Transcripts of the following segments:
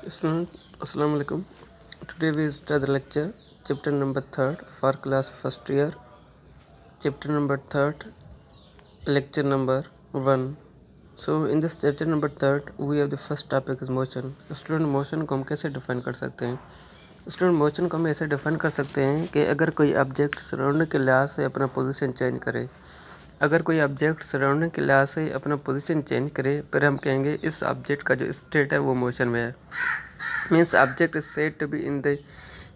Student, Assalamu alaikum. Today we start the lecture, chapter number 3rd for class first year. Chapter number 3rd, lecture number 1. So in this chapter number 3rd, we have the first topic is motion. Student, motion को हम कैसे define कर सकते हैं? Student, motion को हम ऐसे define कर सकते हैं कि अगर कोई ऑब्जेक्ट सराउंडिंग के लिहाज से अपना पोजीशन चेंज करे, अगर कोई ऑब्जेक्ट सराउंडिंग के लिहाज से अपना पोजीशन चेंज करे, फिर हम कहेंगे इस ऑब्जेक्ट का जो स्टेट है वो मोशन में है। Means object is said to be in the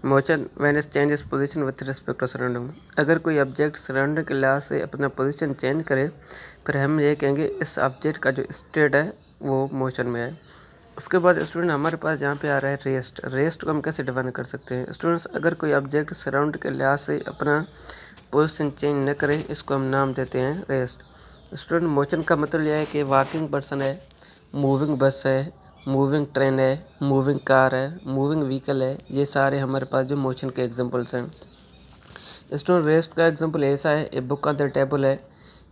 motion when it changes position with respect to surrounding. अगर कोई ऑब्जेक्ट सराउंडिंग के लिहाज से अपना पोजीशन चेंज करे, फिर हम ये कहेंगे इस ऑब्जेक्ट का जो स्टेट है वो मोशन में है। उसके बाद स्टूडेंट हमारे पास यहाँ पे आ रहा है रेस्ट। रेस्ट को हम कैसे डिफाइन कर सकते हैं? स्टूडेंट्स, अगर कोई ऑब्जेक्ट सराउंड के लिहाज से अपना पोजीशन चेंज न करे, इसको हम नाम देते हैं रेस्ट। स्टूडेंट, मोशन का मतलब यह है कि वॉकिंग पर्सन है, मूविंग बस है, मूविंग ट्रेन है, मूविंग कार है, मूविंग व्हीकल है, ये सारे हमारे पास जो मोशन के एग्जांपल्स हैं। स्टूडेंट, रेस्ट का एग्जांपल ऐसा है, a book on the table है,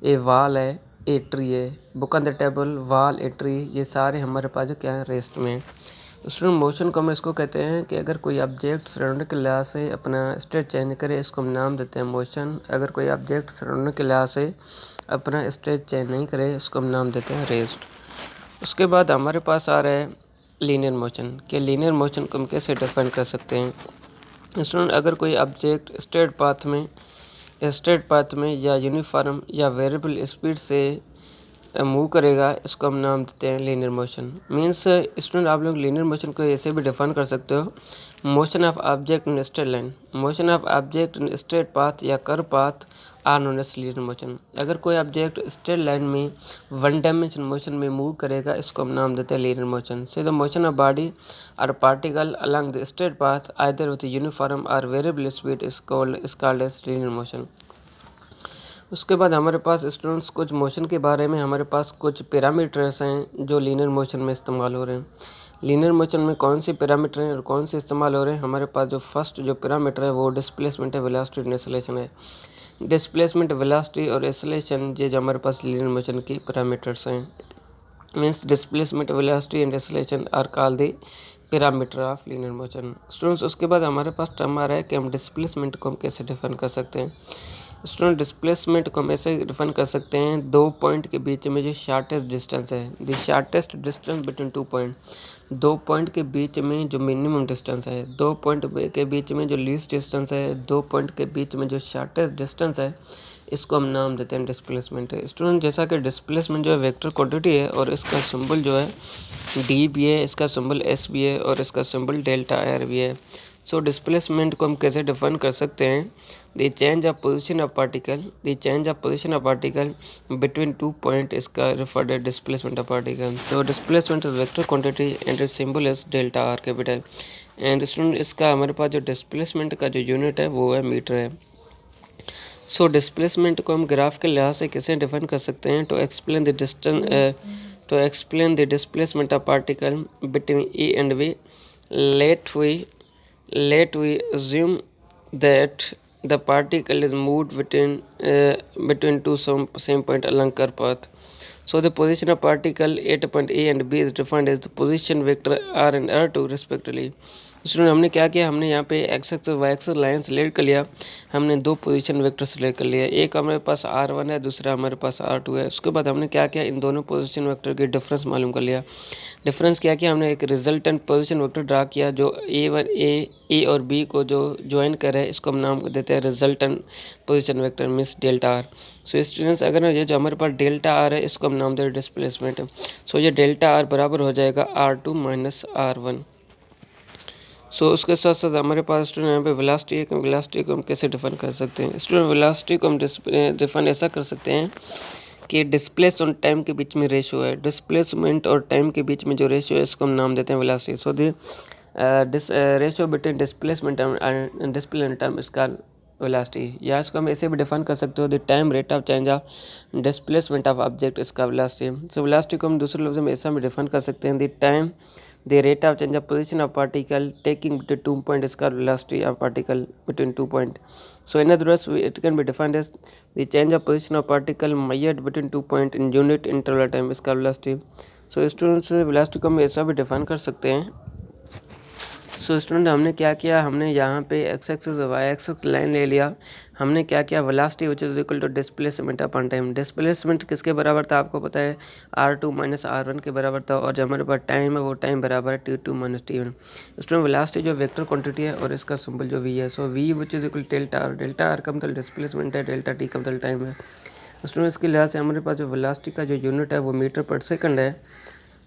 ए वॉल है, ए ट्री है। Book on the table, wall, a tree, ये सारे हमारे पास जो क्या है रेस्ट में। स्टूडेंट, मोशन को हम इसको कहते हैं कि अगर कोई ऑब्जेक्ट सराउंडिंग के लिहाज से अपना स्टेट चेंज करे, इसको हम नाम देते हैं मोशन। अगर कोई ऑब्जेक्ट सराउंडिंग के लिहाज से अपना स्टेट चेंज नहीं करे, इसको हम नाम देते हैं रेस्ट। उसके बाद हमारे पास आ रहा है लीनियर मोशन। कि लीनियर मोशन को हम कैसे डिफाइन कर सकते हैं? स्टूडेंट, अगर कोई ऑब्जेक्ट स्ट्रेट पाथ में या यूनिफॉर्म या वेरिएबल स्पीड से मूव करेगा, इसको हम नाम देते हैं लीनियर मोशन। मीन्स स्टूडेंट, आप लोग लीनियर मोशन को ऐसे भी डिफाइन कर सकते हो, motion of object in straight line, motion of object in straight path या curve path are known as linear motion. अगर कोई ऑब्जेक्ट स्ट्रेट लाइन में वन डायमेंशन मोशन में मूव करेगा, इसको हम नाम देते हैं linear motion. So the motion of body और particle along the straight path either with uniform और variable speed is called as linear motion. उसके बाद हमारे पास स्टूडेंट्स कुछ मोशन के बारे में हमारे पास कुछ पैरामीटर्स हैं जो लीनियर मोशन में इस्तेमाल हो रहे हैं। लीनियर मोशन में कौन से पैरामीटर हैं और कौन से इस्तेमाल हो रहे हैं? हमारे पास जो फर्स्ट जो पैरामीटर है वो डिस्प्लेसमेंट है, वेलोसिटी और एक्सेलरेशन है। डिस्प्लेसमेंट, वेलोसिटी और एक्सेलरेशन ये जो हमारे पास लीनियर मोशन की पैरामीटर्स हैं। Means displacement, velocity and acceleration are called the parameter of linear motion. Students, उसके बाद हमारे पास टर्म आ रहा है कि हम डिस्प्लेसमेंट को हम कैसे डिफाइन कर सकते हैं। स्टूडेंट, डिस्प्लेसमेंट को हम ऐसे डिफाइन कर सकते हैं, दो पॉइंट के बीच में जो शार्टेस्ट डिस्टेंस है, the shortest distance between two point, दो पॉइंट के बीच में जो मिनिमम डिस्टेंस है, दो पॉइंट के बीच में जो लीस्ट डिस्टेंस है, दो पॉइंट के बीच में जो शार्टेस्ट डिस्टेंस है, इसको हम नाम देते हैं डिस्प्लेसमेंट। स्टूडेंट, जैसा कि डिस्प्लेसमेंट जो है वेक्टर क्वांटिटी है और इसका सिंबल जो है डी भी है, इसका सिंबल एस भी है और इसका सिंबल डेल्टा आर भी है। सो डिस्प्लेसमेंट को हम कैसे डिफाइन कर सकते हैं? The change of position of particle, the change of position of particle between two point, इसका रेफर्ड है डिस्प्लेसमेंट ऑफ पार्टिकल। तो displacement is vector quantity and it's symbol is delta R capital. And student, इसका हमारे पास जो displacement का जो unit है वो है मीटर है। सो डिस्प्लेसमेंट को हम ग्राफ के लिहाज से कैसे डिफाइन कर सकते हैं? To explain the distance, to explain the displacement of particle between E and V, let we assume that the particle is moved between two same point along curve path. So the position of particle at point A and B is defined as the position vector R and R2 respectively. Student, हमने क्या किया, हमने यहाँ पे x x और Y x line select कर लिया। हमने दो पोजीशन वेक्टर सेलेक्ट कर लिया, एक हमारे पास R1 है, दूसरा हमारे पास R2 है। उसके बाद हमने क्या किया, इन दोनों पोजीशन वेक्टर की डिफरेंस मालूम कर लिया। डिफरेंस क्या किया, हमने एक रिजल्टेंट पोजीशन वेक्टर ड्रा किया जो ए और बी को जो ज्वाइन करे, इसको हम नाम देते हैं resultant position vector, means delta R. So students, अगर ये जो हमारे पास डेल्टा आर है, इसको हम नाम देते हैं डिस्प्लेसमेंट। सो ये डेल्टा आर बराबर हो जाएगा R2 माइनस R1। सो उसके साथ साथ हमारे पास स्टूडेंट यहाँ पे वेलोसिटी है, वेलोसिटी को हम कैसे डिफाइन कर सकते हैं? स्टूडेंट, वेलोसिटी को हम डिफाइन ऐसा कर सकते हैं कि डिस्प्लेस और टाइम के बीच में रेशियो है, डिस्प्लेसमेंट और टाइम के बीच में जो रेशियो है, इसको हम नाम देते हैं velocity. So the ratio between displacement and displacement time इसका वेलोसिटी, या इसको हम ऐसे भी डिफाइन कर सकते हो, the time rate of change of displacement of object, इसका वेलोसिटी। सो वेलोसिटी को हम दूसरे लफ्ज़ में ऐसा भी डिफाइन कर सकते हैं, the time the rate of change of position of particle taking between 2 point is called velocity of particle between 2 point. So in other words, it can be defined as the change of position of particle measured between 2 point in unit interval time is called velocity. So students, velocity को हम ऐसा भी define कर सकते हैं so student हमने क्या किया, हमने यहाँ पे एक्स एक्सिस और वाई एक्सिस लाइन ले लिया। हमने क्या किया, velocity which is equal to displacement upon time. Displacement किसके बराबर था आपको पता है, r2 माइनस r1 के बराबर था, और जो हमारे पास टाइम है वो टाइम बराबर है t2 minus t1। Student velocity जो वेक्टर क्वांटिटी है और इसका सिंबल जो v है, सो v which is equal delta R. Delta R का मतलब डिस्प्लेसमेंट है, डेल्टा t का मतलब टाइम है। स्टूडेंट इसके लिहाज से हमारे पास जो वेलोसिटी का जो यूनिट है वो मीटर पर सेकंड है।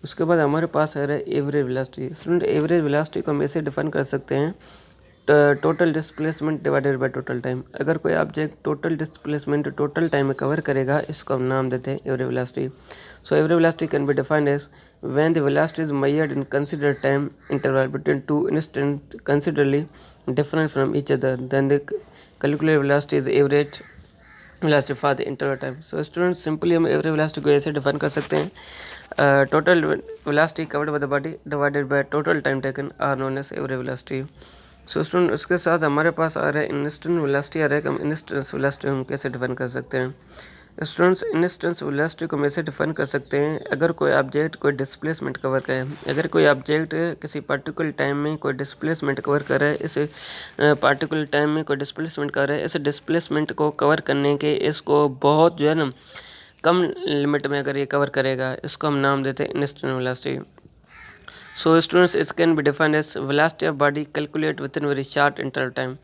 उसके बाद हमारे पास है average velocity. Student average velocity को हम ऐसे डिफाइन कर सकते हैं, total displacement divided by total time. अगर कोई object total displacement total time में कवर करेगा, इसको हम नाम देते हैं average velocity. So average velocity can be defined as when the velocity is measured in considered time interval between two instant considerably different from each other, then the calculated velocity is average velocity for the interval time. So student simply हम average velocity को ऐसे define कर सकते हैं, total velocity covered by the body divided by total time taken are known as average velocity. So student उसके साथ हमारे पास आ रहा है इंस्टेंट वेलोसिटी आ रहा है कि हम इंस्टेंस वेलोसिटी हम कैसे डिफाइन कर सकते हैं। स्टूडेंट्स इंस्टेंस वेलोसिटी को हम ऐसे डिफाइन कर सकते हैं, अगर कोई ऑब्जेक्ट कोई डिस्प्लेसमेंट कवर करे, अगर कोई ऑब्जेक्ट किसी पार्टिकुलर टाइम में कोई डिस्प्लेसमेंट कवर कर रहा है, इस पार्टिकुलर टाइम में कोई डिस्प्लेसमेंट कर रहा है, इस डिस्प्लेसमेंट को कवर करने के इसको बहुत जो है ना कम लिमिट में अगर ये कवर करेगा, इसको हम नाम देते हैं instant velocity. So students it can be defined as velocity of body calculate within very short interval time.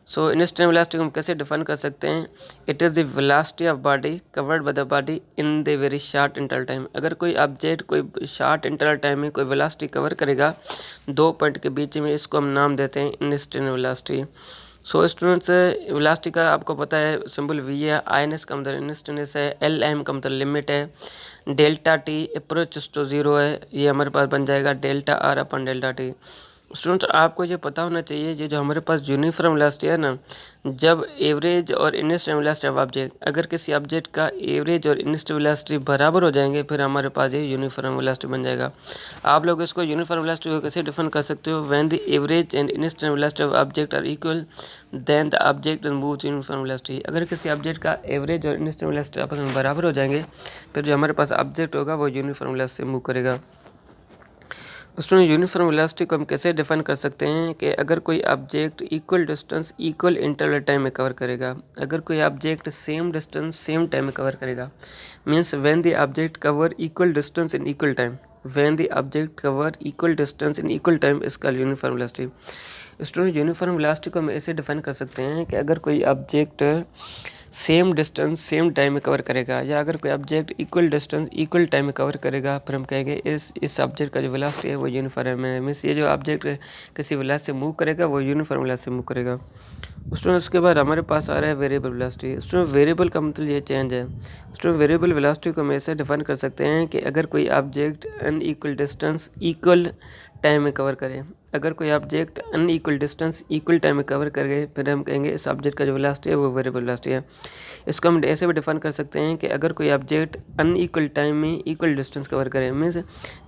So instant velocity को हम कैसे डिफाइन कर सकते हैं, it is the velocity of body covered by the body in the very short interval time. अगर कोई object कोई short interval time में कोई वेलोसिटी कवर करेगा 2 पॉइंट के बीच में, इसको हम नाम देते हैं instant velocity. So students velocity का आपको पता है सिंबल v है, INS का मतलब इंस्टेंटेनियस है, LM का मतलब लिमिट है, delta t approach to zero है, ये हमारे पास बन जाएगा delta r upon delta t. Students आपको ये पता होना चाहिए, ये जो हमारे पास यूनिफॉर्म वेलोसिटी है ना, जब एवरेज और इंस्टेंट वेलोसिटी ऑफ ऑब्जेक्ट, अगर किसी ऑब्जेक्ट का एवरेज और इंस्टेंट वेलोसिटी बराबर हो जाएंगे, फिर हमारे पास ये यूनिफॉर्म वेलोसिटी बन जाएगा। आप लोग इसको यूनिफॉर्म वेलोसिटी को कैसे डिफाइन कर सकते हो, when the average and instant velocity of object are equal then the object moves uniform velocity. अगर किसी ऑब्जेक्ट का एवरेज और इंस्टेंट वेलोसिटी आपस में बराबर हो जाएंगे, फिर जो हमारे पास ऑब्जेक्ट होगा वो यूनिफॉर्म वेलोसिटी से मूव करेगा। स्टूडेंट यूनिफॉर्म वेलोसिटी को हम कैसे डिफाइन कर सकते हैं कि अगर कोई object equal distance equal interval time में कवर करेगा, अगर कोई object same distance same time में कवर करेगा, means when the object cover equal distance in equal time, when the object cover equal distance in equal time is called uniform velocity. Student uniform velocity को हम ऐसे define कर सकते हैं कि अगर कोई object same distance same time में कवर करेगा, या अगर कोई object equal distance equal time में कवर करेगा, फिर हम कहेंगे इस ऑब्जेक्ट का जो वेलोसिटी है वो यूनिफॉर्म है। मीन्स ये जो ऑब्जेक्ट किसी वेलोसिटी से मूव करेगा वो यूनिफॉर्म वेलोसिटी से मूव करेगा। स्टूडेंट उसके बाद हमारे पास आ रहा है वेरिएबल वेलोसिटी। स्टूडेंट वेरिएबल का मतलब ये चेंज है। स्टूडेंट वेरिएबल वेलोसिटी को हम ऐसे डिफाइन कर सकते हैं कि अगर कोई object unequal distance equal time में कवर करे, अगर कोई object unequal distance equal time में कवर कर गए, फिर हम कहेंगे इस ऑब्जेक्ट का जो वेलोसिटी है वो वेरिएबल वेलोसिटी है। इसको हम ऐसे भी डिफाइन कर सकते हैं कि अगर कोई ऑब्जेक्ट अनइक्वल टाइम में इक्वल डिस्टेंस कवर करे, मीन्स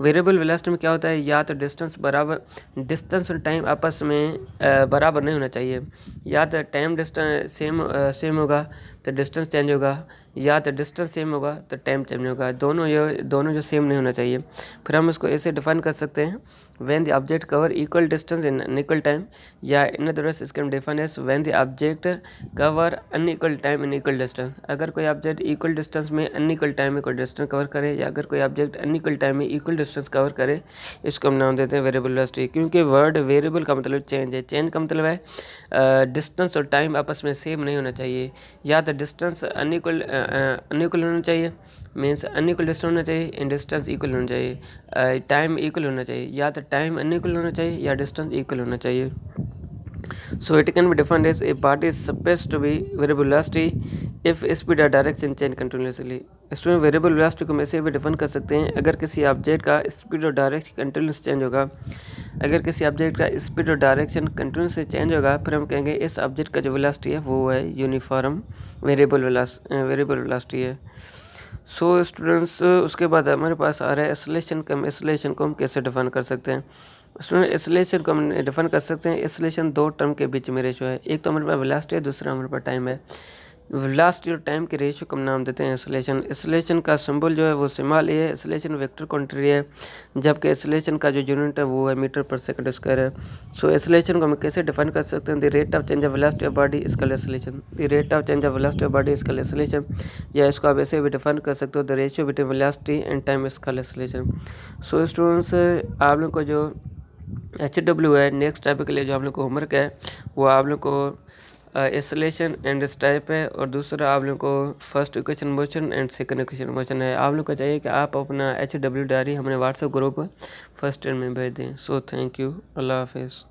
वेरिएबल वेलोसिटी में क्या होता है, या तो डिस्टेंस बराबर, डिस्टेंस और टाइम आपस में बराबर नहीं होना चाहिए, या तो टाइम डिस्टेंस सेम होगा तो डिस्टेंस चेंज होगा, या तो डिस्टेंस सेम होगा तो टाइम चेंज होगा, दोनों जो सेम नहीं होना चाहिए। फिर हम इसको ऐसे डिफाइन कर सकते हैं, when the object cover equal distance in unequal time, या इन अदर वर्ड्स इसके हम define as when the object cover unequal time in equal distance. अगर कोई ऑब्जेक्ट इक्वल डिस्टेंस में अनइक्वल टाइम में कोई डिस्टेंस कवर करे, या अगर कोई ऑब्जेक्ट अनइक्वल टाइम में इक्वल डिस्टेंस कवर करे, इसको हम नाम देते हैं वेरिएबल वेलोसिटी। क्योंकि वर्ड वेरिएबल का मतलब चेंज है, चेंज का मतलब है डिस्टेंस और टाइम आपस में सेम नहीं होना चाहिए, या तो डिस्टेंस अनइक्वल होना चाहिए, मीन्स अनइक्वल डिस्टेंस होना चाहिए, इन डिस्टेंस इक्वल होना चाहिए, टाइम इक्वल होना चाहिए, या तो टाइम अनइक्वल होना चाहिए या डिस्टेंस इक्वल होना चाहिए। So it can be defined as a body is supposed to be variable velocity if speed or direction change continuously. Student variable velocity को हम ऐसे भी डिफाइन कर सकते हैं, अगर किसी ऑब्जेक्ट का स्पीड और डायरेक्शन कंटिन्यूस चेंज होगा, अगर किसी ऑब्जेक्ट का स्पीड और डायरेक्शन कंटिन्यूसली चेंज होगा, फिर हम कहेंगे इस ऑब्जेक्ट का जो वेलोसिटी है वो है यूनिफॉर्म वेरिएबल वेलोसिटी है। सो स्टूडेंट्स उसके बाद हमारे पास आ रहा है एक्सेलरेशन को हम कैसे डिफाइन कर सकते हैं। स्टूडेंट एक्सेलरेशन को हम डिफाइन कर सकते हैं, एक्सेलरेशन दो टर्म के बीच में रेशो है, एक तो हमारे पास वेलोसिटी है, दूसरा हमारे पास टाइम है। वेलोसिटी और टाइम के रेशियो को हम नाम देते हैं एक्सेलरेशन। एक्सेलरेशन का सिंबल जो है वो स्मॉल ए है, एक्सेलरेशन वेक्टर क्वांटिटी है, जबकि एक्सेलरेशन का जो यूनिट है वो है मीटर पर सेकंड स्क्वायर है। सो एक्सेलरेशन को हम कैसे डिफाइन कर सकते हैं? The rate of change of velocity of body equal acceleration. The rate of change of velocity of body equal acceleration, या इसको आप ऐसे भी डिफाइन कर सकते हो, the ratio between velocity and time equal acceleration. So students, आप लोग को जो HW है नेक्स्ट टाइप के लिए जो आप लोग को होमवर्क है वो आप लोग को एक्सेलरेशन एंड टाइप है, और दूसरा आप लोग को first equation motion and second equation motion है। आप लोग को चाहिए कि आप अपना HW डायरी हमारे व्हाट्सएप ग्रुप फर्स्ट में भेज दें। सो थैंक यू, अल्लाह हाफिज़।